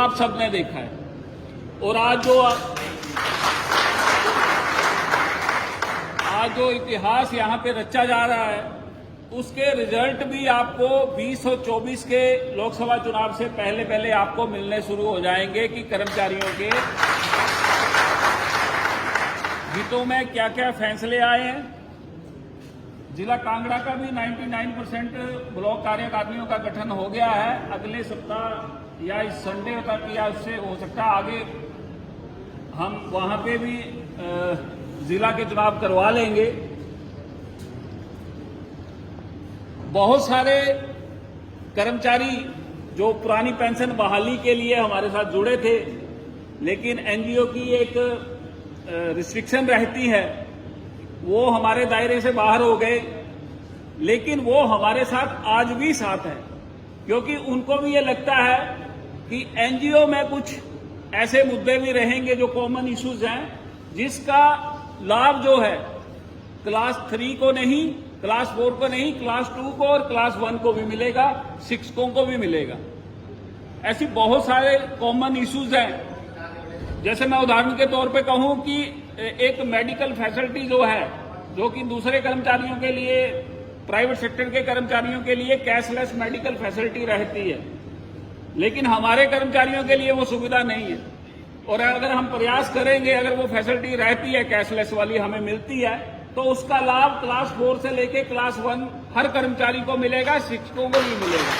आप सबने देखा है। और आज जो इतिहास यहाँ पे रचा जा रहा है उसके रिजल्ट भी आपको 20 और 24 के लोकसभा चुनाव से पहले आपको मिलने शुरू हो जाएंगे कि कर्मचारियों के हितों में क्या क्या फैसले आए हैं। जिला कांगड़ा का भी 99% ब्लॉक कार्यकारिणियों का गठन हो गया है। अगले सप्ताह या इस संडे तक या उससे हो सकता है आगे हम वहां पे भी जिला के चुनाव करवा लेंगे। बहुत सारे कर्मचारी जो पुरानी पेंशन बहाली के लिए हमारे साथ जुड़े थे, लेकिन एनजीओ की एक रिस्ट्रिक्शन रहती है, वो हमारे दायरे से बाहर हो गए, लेकिन वो हमारे साथ आज भी साथ है, क्योंकि उनको भी ये लगता है कि एनजीओ में कुछ ऐसे मुद्दे भी रहेंगे जो कॉमन इश्यूज हैं, जिसका लाभ जो है क्लास 3 को नहीं, क्लास 4 को नहीं, क्लास 2 को और क्लास 1 को भी मिलेगा, शिक्षकों को भी मिलेगा। ऐसी बहुत सारे कॉमन इश्यूज हैं। जैसे मैं उदाहरण के तौर पे कहूं कि एक मेडिकल फैसिलिटी जो है, जो कि दूसरे कर्मचारियों के लिए, प्राइवेट सेक्टर के कर्मचारियों के लिए कैशलेस मेडिकल फैसिलिटी रहती है, लेकिन हमारे कर्मचारियों के लिए वो सुविधा नहीं है। और अगर हम प्रयास करेंगे, अगर वो फैसिलिटी रहती है कैशलेस वाली हमें मिलती है, तो उसका लाभ क्लास 4 से लेके क्लास 1 हर कर्मचारी को मिलेगा, शिक्षकों को भी मिलेगा।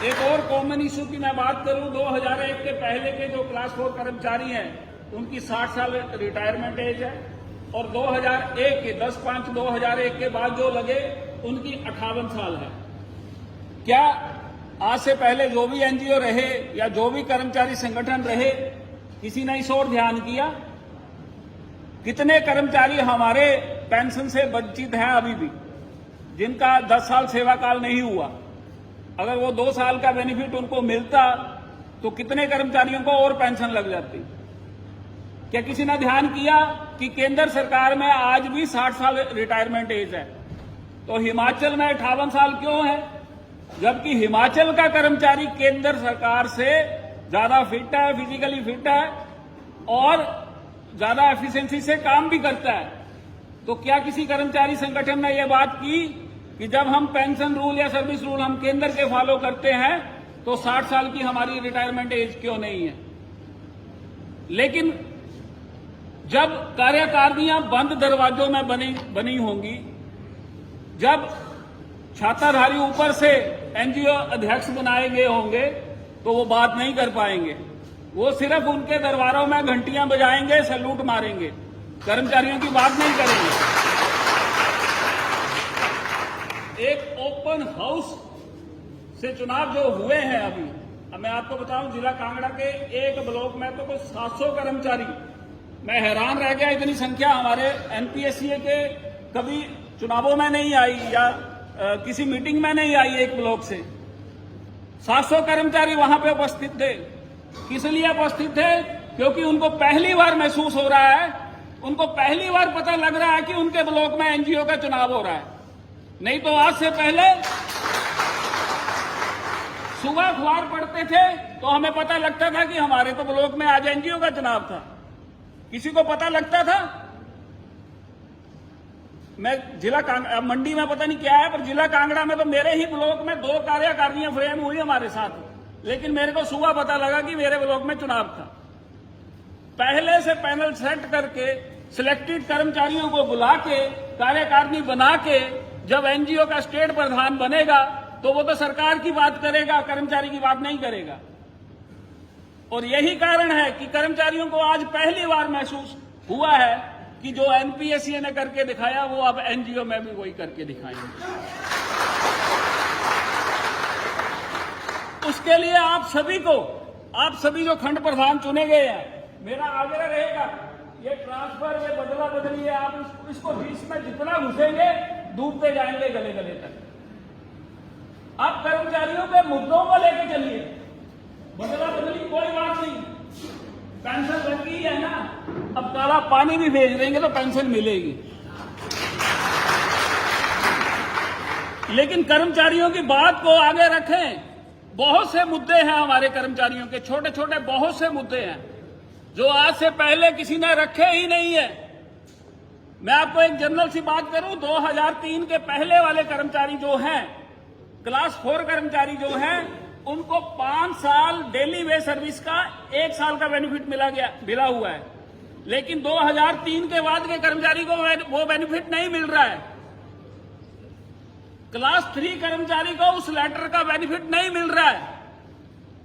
एक और कॉमन इश्यू की मैं बात करूं, 2001 के पहले के जो क्लास 4 कर्मचारी हैं उनकी 60 साल रिटायरमेंट एज है, और 2001 के 10/5/2001 के बाद जो लगे उनकी 58 साल है। क्या आज से पहले जो भी एनजीओ रहे या जो भी कर्मचारी संगठन रहे, किसी ने इस ओर ध्यान किया? कितने कर्मचारी हमारे पेंशन से वंचित हैं अभी भी, जिनका 10 साल सेवा काल नहीं हुआ? अगर वो 2 साल का बेनिफिट उनको मिलता तो कितने कर्मचारियों को और पेंशन लग जाती? क्या किसी ने ध्यान किया कि केंद्र सरकार में आज भी 60 साल रिटायरमेंट एज है, तो हिमाचल में 58 साल क्यों है? जबकि हिमाचल का कर्मचारी केंद्र सरकार से ज्यादा फिट है, फिजिकली फिट है और ज्यादा एफिशिएंसी से काम भी करता है। तो क्या किसी कर्मचारी संगठन ने यह बात की कि जब हम पेंशन रूल या सर्विस रूल हम केंद्र के फॉलो करते हैं तो 60 साल की हमारी रिटायरमेंट एज क्यों नहीं है? लेकिन जब कार्यकारिणियां बंद दरवाजों में बनी होंगी, जब छाताधारी ऊपर से एनजीओ अध्यक्ष बनाए गए होंगे, तो वो बात नहीं कर पाएंगे। वो सिर्फ उनके दरबारों में घंटियां बजाएंगे, सैल्यूट मारेंगे, कर्मचारियों की बात नहीं करेंगे। एक ओपन हाउस से चुनाव जो हुए हैं अभी, अब मैं आपको बताऊं, जिला कांगड़ा के एक ब्लॉक में तो कुछ 700 कर्मचारी, मैं हैरान रह गया, इतनी संख्या हमारे एनपीएससीए के कभी चुनावों में नहीं आई या किसी मीटिंग में नहीं आई। एक ब्लॉक से 700 कर्मचारी वहां पे उपस्थित थे। किस लिए उपस्थित थे? क्योंकि उनको पहली बार महसूस हो रहा है, उनको पहली बार पता लग रहा है कि उनके ब्लॉक में एनजीओ का चुनाव हो रहा है। नहीं तो आज से पहले सुबह अखबार पढ़ते थे तो हमें पता लगता था कि हमारे तो ब्लॉक में आज एनजीओ का चुनाव था। किसी को पता लगता था? मैं जिला मंडी में पता नहीं क्या है, पर जिला कांगड़ा में तो मेरे ही ब्लॉक में 2 कार्यकारिणियां फ्रेम हुई हमारे साथ, लेकिन मेरे को सुबह पता लगा कि मेरे ब्लॉक में चुनाव था। पहले से पैनल सेट करके सिलेक्टेड कर्मचारियों को बुला के कार्यकारिणी बना के जब एनजीओ का स्टेट प्रधान बनेगा तो वो तो सरकार की बात करेगा, कर्मचारी की बात नहीं करेगा। और यही कारण है कि कर्मचारियों को आज पहली बार महसूस हुआ है कि जो एनपीएससीए ने करके दिखाया वो अब एनजीओ में भी वही करके दिखाएंगे। उसके लिए आप सभी जो खंड प्रधान चुने गए हैं, मेरा आग्रह रहेगा, ये ट्रांसफर, ये बदला बदली है, आप इसको बीच में जितना घुसेंगे डूबते जाएंगे गले गले तक। आप कर्मचारियों के मुद्दों को लेकर चलिए, बदला बदली कोई बात नहीं, पेंशन लग गई है ना, अब काला पानी भी भेज देंगे तो पेंशन मिलेगी। लेकिन कर्मचारियों की बात को आगे रखें, बहुत से मुद्दे हैं हमारे कर्मचारियों के, छोटे छोटे बहुत से मुद्दे हैं जो आज से पहले किसी ने रखे ही नहीं है। मैं आपको एक जनरल सी बात करूं, 2003 के पहले वाले कर्मचारी जो हैं, क्लास 4 कर्मचारी जो हैं, उनको 5 साल डेली वे सर्विस का 1 साल का बेनिफिट मिला हुआ है। लेकिन 2003 के बाद के कर्मचारी को वो बेनिफिट नहीं मिल रहा है। क्लास 3 कर्मचारी को उस लेटर का बेनिफिट नहीं मिल रहा है।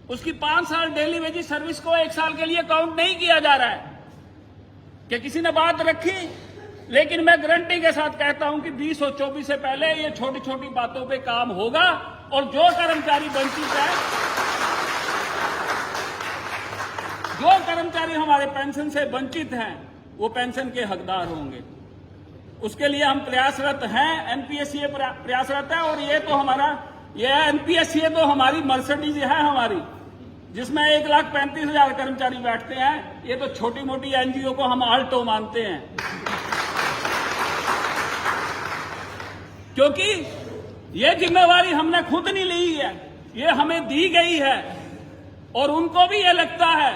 उसकी 5 साल डेली वेजेस सर्विस को 1 साल के लिए काउंट नहीं किया जा रहा है। क्या किसी ने बात रखी? लेकिन मैं गारंटी के साथ कहता हूं कि 2024 से पहले ये छोटी छोटी बातों पे काम होगा और जो कर्मचारी वंचित है, जो कर्मचारी हमारे पेंशन से वंचित हैं, वो पेंशन के हकदार होंगे। उसके लिए हम प्रयासरत हैं, एनपीएससीए प्रयासरत है। और ये एनपीएससीए तो हमारी मर्सिडीज है हमारी, जिसमें 1,35,000 कर्मचारी बैठते हैं। ये तो छोटी मोटी एनजीओ को हम आल्टो मानते हैं, क्योंकि ये जिम्मेवारी हमने खुद नहीं ली है, ये हमें दी गई है। और उनको भी ये लगता है,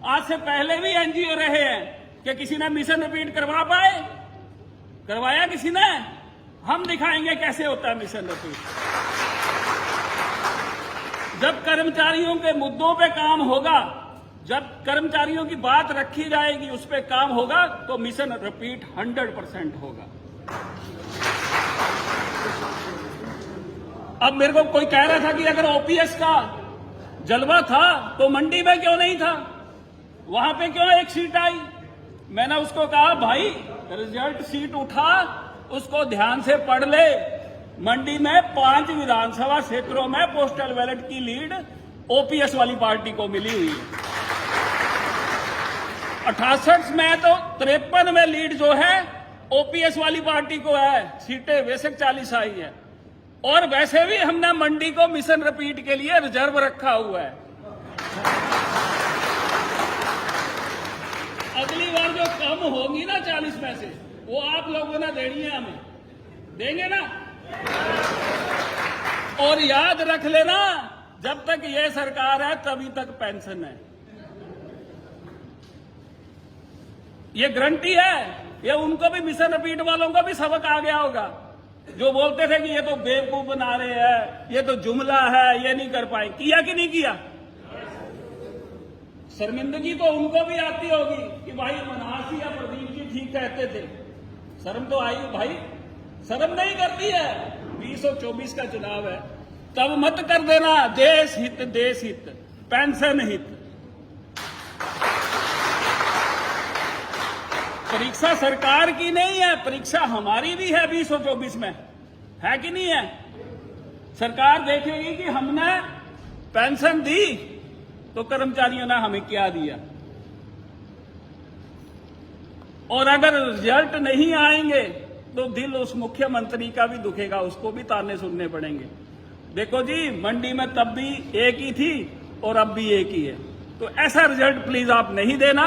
आज से पहले भी एनजीओ रहे हैं, कि किसी ने मिशन रिपीट करवा पाए? करवाया किसी ने? हम दिखाएंगे कैसे होता है मिशन रिपीट। जब कर्मचारियों के मुद्दों पे काम होगा, जब कर्मचारियों की बात रखी जाएगी, उस पे काम होगा, तो मिशन रिपीट 100% होगा। अब मेरे को कोई कह रहा था कि अगर ओपीएस का जलवा था तो मंडी में क्यों नहीं था, वहां पे क्यों एक सीट आई? मैंने उसको कहा, भाई रिजल्ट सीट उठा, उसको ध्यान से पढ़ ले। मंडी में 5 विधानसभा क्षेत्रों में पोस्टल बैलेट की लीड ओपीएस वाली पार्टी को मिली हुई है। 68 में तो 53 में लीड जो है ओपीएस वाली पार्टी को है। सीटें बेशक 40 आई है। और वैसे भी हमने मंडी को मिशन रिपीट के लिए रिजर्व रखा हुआ है। अगली बार जो कम होगी ना 40 में से, वो आप लोगों ने देनी है, हमें देंगे ना। और याद रख लेना, जब तक ये सरकार है तभी तक पेंशन है। ये गारंटी है। ये उनको भी, मिशन रिपीट वालों को भी सबक आ गया होगा, जो बोलते थे कि ये तो बेवकूफ बना रहे हैं, ये तो जुमला है, ये नहीं कर पाए। किया कि नहीं किया? शर्मिंदगी तो उनको भी आती होगी कि भाई मनासी या प्रदीप जी ठीक कहते थे। शर्म तो आई भाई, शर्म नहीं करती है। 2024 का चुनाव है, तब मत कर देना देश हित, पेंशन हित। परीक्षा सरकार की नहीं है, परीक्षा हमारी भी है 2024 में, है कि नहीं है? सरकार देखेगी कि हमने पेंशन दी तो कर्मचारियों ने हमें क्या दिया। और अगर रिजल्ट नहीं आएंगे तो दिल उस मुख्यमंत्री का भी दुखेगा, उसको भी ताने सुनने पड़ेंगे। देखो जी, मंडी में तब भी एक ही थी और अब भी एक ही है। तो ऐसा रिजल्ट प्लीज आप नहीं देना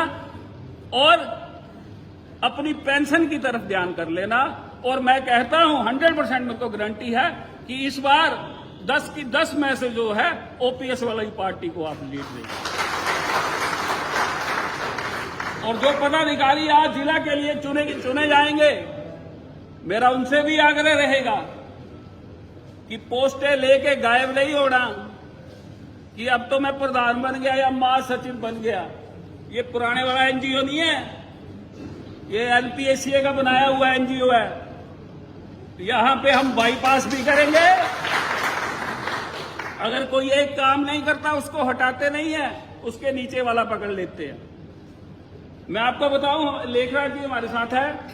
और अपनी पेंशन की तरफ ध्यान कर लेना। और मैं कहता हूं 100% में तो गारंटी है कि इस बार 10 की 10 में से जो है ओपीएस वाली पार्टी को आप लीड देंगे। और जो पदाधिकारी आज जिला के लिए चुने जाएंगे, मेरा उनसे भी आग्रह रहेगा कि पोस्टें लेके गायब नहीं होना कि अब तो मैं प्रधान बन गया या महासचिव बन गया। ये पुराने वाला एनजीओ नहीं है, ये एनपीएससीए का बनाया हुआ एनजीओ है। यहां पे हम बाईपास भी करेंगे। अगर कोई एक काम नहीं करता उसको हटाते नहीं है, उसके नीचे वाला पकड़ लेते हैं। मैं आपको बताऊं, लेखराज जी हमारे साथ है।